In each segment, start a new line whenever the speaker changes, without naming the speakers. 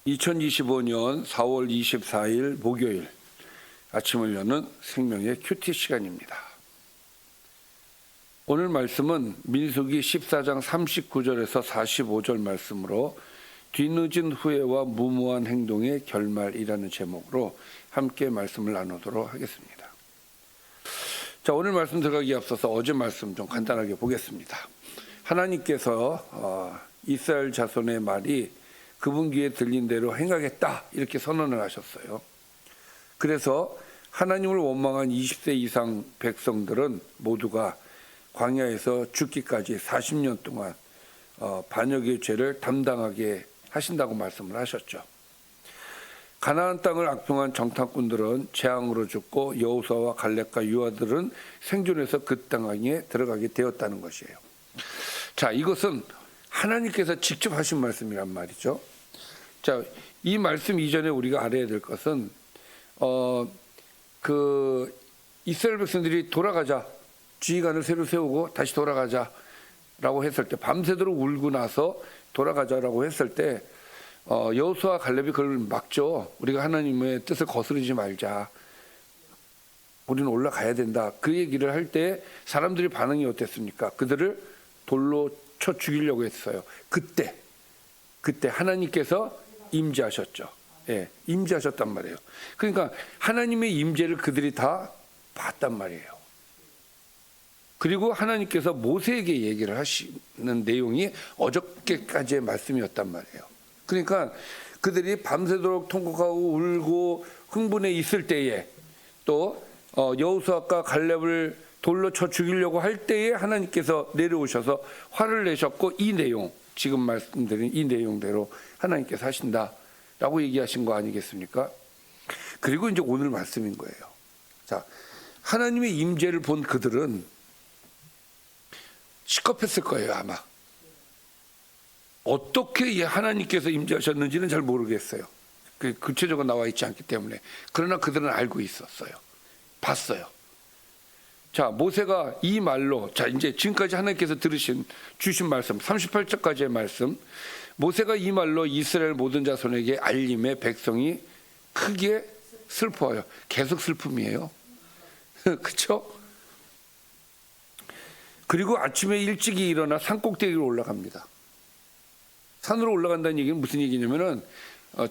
2025년 4월 24일 목요일 아침을 여는 생명의 큐티 시간입니다. 오늘 말씀은 민수기 14장 39절에서 45절 말씀으로 뒤늦은 후회와 무모한 행동의 결말이라는 제목으로 함께 말씀을 나누도록 하겠습니다. 자, 오늘 말씀 들어가기에 앞서서 어제 말씀 좀 간단하게 보겠습니다. 하나님께서 이스라엘 자손의 말이 그분 귀에 들린 대로 행하겠다 이렇게 선언을 하셨어요. 그래서 하나님을 원망한 20세 이상 백성들은 모두가 광야에서 죽기까지 40년 동안 반역의 죄를 담당하게 하신다고 말씀을 하셨죠. 가나안 땅을 악평한 정탐꾼들은 재앙으로 죽고 여호수아와 갈렙과 유아들은 생존해서 그 땅에 들어가게 되었다는 것이에요. 자, 이것은 하나님께서 직접 하신 말씀이란 말이죠. 자, 이 말씀 이전에 우리가 알아야 될 것은 이스라엘 백성들이 돌아가자, 지휘관을 새로 세우고 다시 돌아가자라고 했을 때, 밤새도록 울고 나서 돌아가자라고 했을 때 여호수아와 갈렙이 그걸 막죠. 우리가 하나님의 뜻을 거스르지 말자, 우리는 올라가야 된다, 그 얘기를 할 때 사람들이 반응이 어땠습니까? 그들을 돌로 쳐 죽이려고 했어요. 그때 하나님께서 임재하셨죠. 예, 임재하셨단 말이에요. 그러니까 하나님의 임재를 그들이 다 봤단 말이에요. 그리고 하나님께서 모세에게 얘기를 하시는 내용이 어저께까지의 말씀이었단 말이에요. 그러니까 그들이 밤새도록 통곡하고 울고 흥분해 있을 때에, 또 여호수아과 갈렙을 돌로 쳐 죽이려고 할 때에 하나님께서 내려오셔서 화를 내셨고, 이 내용, 지금 말씀드린 이 내용대로 하나님께서 하신다라고 얘기하신 거 아니겠습니까? 그리고 이제 오늘 말씀인 거예요. 자, 하나님의 임재를 본 그들은 시겁했을 거예요, 아마. 어떻게 하나님께서 임재하셨는지는 잘 모르겠어요. 구체적으로 나와 있지 않기 때문에. 그러나 그들은 알고 있었어요. 봤어요. 자, 모세가 이 말로, 자, 이제 지금까지 하나님께서 주신 말씀, 38절까지의 말씀, 모세가 이 말로 이스라엘 모든 자손에게 알림에 백성이 크게 슬퍼요. 계속 슬픔이에요. 그렇죠? 그리고 아침에 일찍이 일어나 산꼭대기로 올라갑니다. 산으로 올라간다는 얘기는 무슨 얘기냐면은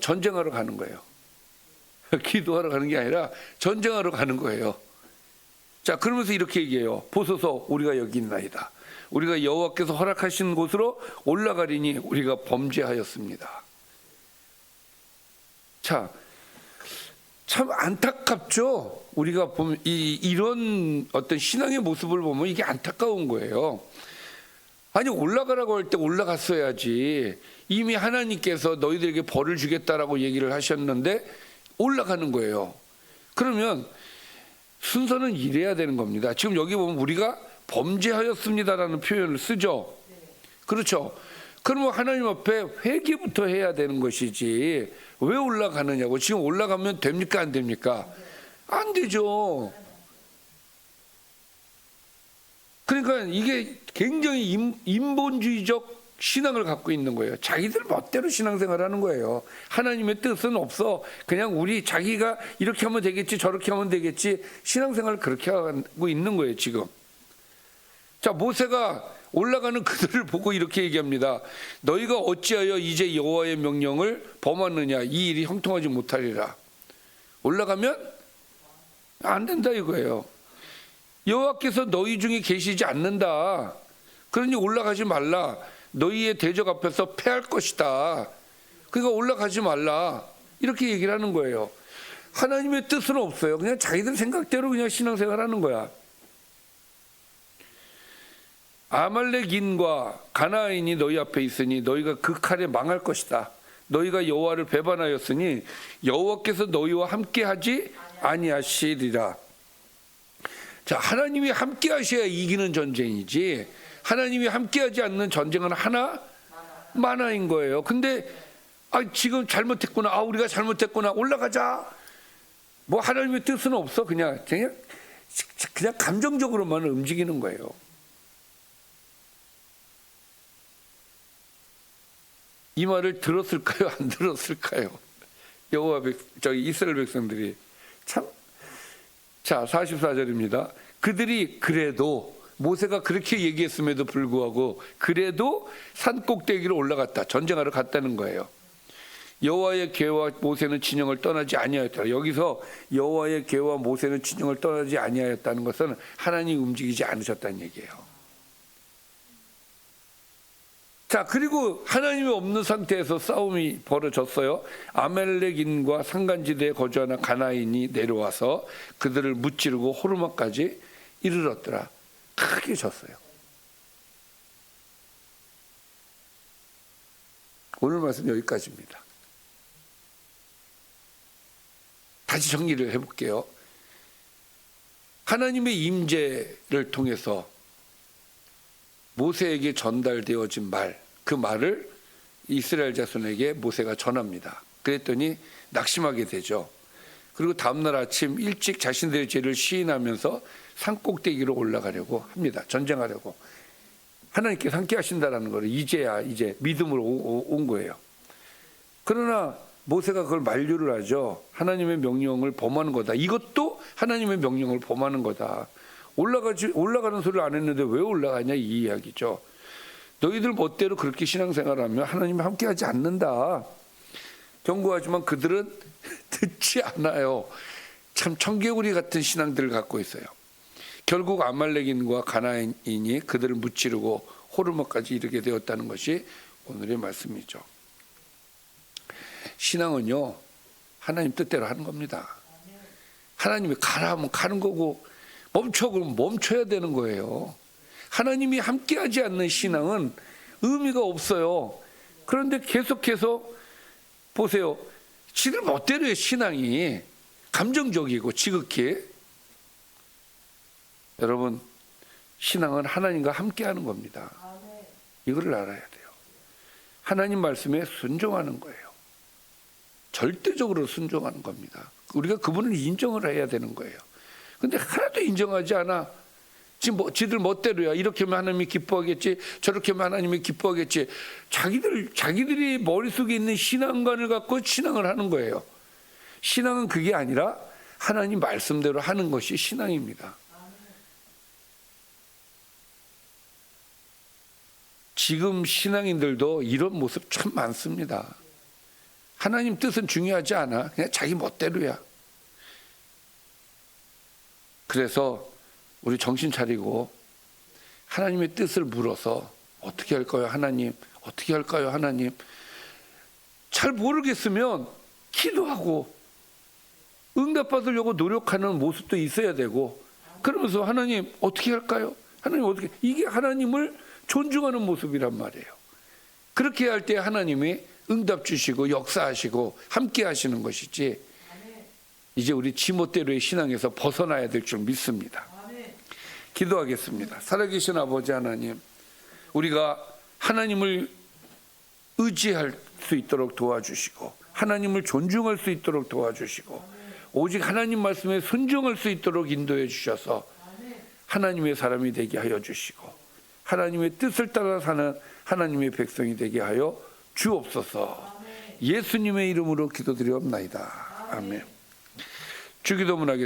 전쟁하러 가는 거예요. 기도하러 가는 게 아니라 전쟁하러 가는 거예요. 자, 그러면서 이렇게 얘기해요. 보소서, 우리가 여기 있나이다. 우리가 여호와께서 허락하신 곳으로 올라가리니 우리가 범죄하였습니다. 자, 참 안타깝죠. 우리가 보면 이런 어떤 신앙의 모습을 보면 이게 안타까운 거예요. 아니, 올라가라고 할 때 올라갔어야지. 이미 하나님께서 너희들에게 벌을 주겠다라고 얘기를 하셨는데 올라가는 거예요. 그러면 순서는 이래야 되는 겁니다. 지금 여기 보면 우리가 범죄하였습니다라는 표현을 쓰죠. 그렇죠? 그러면 하나님 앞에 회개부터 해야 되는 것이지 왜 올라가느냐고. 지금 올라가면 됩니까, 안 됩니까? 안 되죠. 그러니까 이게 굉장히 인본주의적 신앙을 갖고 있는 거예요. 자기들 멋대로 신앙생활 하는 거예요. 하나님의 뜻은 없어. 그냥 우리 자기가 이렇게 하면 되겠지, 저렇게 하면 되겠지, 신앙생활을 그렇게 하고 있는 거예요, 지금. 자, 모세가 올라가는 그들을 보고 이렇게 얘기합니다. 너희가 어찌하여 이제 여호와의 명령을 범하느냐. 이 일이 형통하지 못하리라. 올라가면 안 된다 이거예요. 여호와께서 너희 중에 계시지 않는다. 그러니 올라가지 말라. 너희의 대적 앞에서 패할 것이다. 그러니까 올라가지 말라. 이렇게 얘기를 하는 거예요. 하나님의 뜻은 없어요. 그냥 자기들 생각대로 그냥 신앙생활 하는 거야. 아말렉인과 가나안인이 너희 앞에 있으니 너희가 그 칼에 망할 것이다. 너희가 여호와를 배반하였으니 여호와께서 너희와 함께하지 아니하시리라. 자, 하나님이 함께 하셔야 이기는 전쟁이지, 하나님이 함께하지 않는 전쟁은 하나인 거예요. 근데 지금 잘못했구나, 우리가 잘못했구나, 올라가자. 뭐 하나님의 뜻은 없어. 그냥 감정적으로만 움직이는 거예요. 이 말을 들었을까요? 안 들었을까요? 이스라엘 백성들이 참. 자, 44절입니다. 그들이 그래도 모세가 그렇게 얘기했음에도 불구하고 그래도 산 꼭대기로 올라갔다. 전쟁하러 갔다는 거예요. 여호와의궤와 모세는 진영을 떠나지 아니하였다. 여기서 여호와의궤와 모세는 진영을 떠나지 아니하였다는 것은 하나님이 움직이지 않으셨다는 얘기예요. 자, 그리고 하나님이 없는 상태에서 싸움이 벌어졌어요. 아말렉인과 산간지대에 거주하는 가나인이 내려와서 그들을 무찌르고 호르마까지 이르렀더라. 크게 졌어요. 오늘 말씀 여기까지입니다. 다시 정리를 해볼게요. 하나님의 임재를 통해서 모세에게 전달되어진 말, 그 말을 이스라엘 자손에게 모세가 전합니다. 그랬더니 낙심하게 되죠. 그리고 다음날 아침 일찍 자신들의 죄를 시인하면서 산꼭대기로 올라가려고 합니다. 전쟁하려고. 하나님께서 함께 하신다라는 거를 이제야 믿음으로 온 거예요. 그러나 모세가 그걸 만류를 하죠. 하나님의 명령을 범하는 거다. 이것도 하나님의 명령을 범하는 거다. 올라가는 소리를 안 했는데 왜 올라가냐 이 이야기죠. 너희들 멋대로 그렇게 신앙생활하면 하나님이 함께하지 않는다. 경고하지만 그들은 듣지 않아요. 참 청개구리 같은 신앙들을 갖고 있어요. 결국 아말렉인과 가나인이 그들을 무찌르고 호르마까지 이르게 되었다는 것이 오늘의 말씀이죠. 신앙은요, 하나님 뜻대로 하는 겁니다. 하나님이 가라 하면 가는 거고 멈춰 그러면 멈춰야 되는 거예요. 하나님이 함께하지 않는 신앙은 의미가 없어요. 그런데 계속해서 보세요. 지들 멋대로의 신앙이 감정적이고 지극히. 여러분, 신앙은 하나님과 함께하는 겁니다. 이거를 알아야 돼요. 하나님 말씀에 순종하는 거예요. 절대적으로 순종하는 겁니다. 우리가 그분을 인정을 해야 되는 거예요. 근데 하나도 인정하지 않아. 지금 지들 멋대로야. 이렇게 하면 하나님이 기뻐하겠지, 저렇게 하면 하나님이 기뻐하겠지. 자기들이 머릿속에 있는 신앙관을 갖고 신앙을 하는 거예요. 신앙은 그게 아니라 하나님 말씀대로 하는 것이 신앙입니다. 지금 신앙인들도 이런 모습 참 많습니다. 하나님 뜻은 중요하지 않아. 그냥 자기 멋대로야. 그래서 우리 정신 차리고 하나님의 뜻을 물어서 어떻게 할까요, 하나님? 어떻게 할까요, 하나님? 잘 모르겠으면 기도하고 응답받으려고 노력하는 모습도 있어야 되고, 그러면서 하나님 어떻게 할까요? 하나님 어떻게? 이게 하나님을 존중하는 모습이란 말이에요. 그렇게 할 때 하나님이 응답 주시고 역사하시고 함께 하시는 것이지, 이제 우리 지멋대로의 신앙에서 벗어나야 될 줄 믿습니다. 기도하겠습니다. 살아계신 아버지 하나님, 우리가 하나님을 의지할 수 있도록 도와주시고 하나님을 존중할 수 있도록 도와주시고 오직 하나님 말씀에 순종할 수 있도록 인도해 주셔서 하나님의 사람이 되게 하여 주시고 하나님의 뜻을 따라 사는 하나님의 백성이 되게 하여 주옵소서. 예수님의 이름으로 기도드리옵나이다. 아멘. 주기도문 하겠습니다.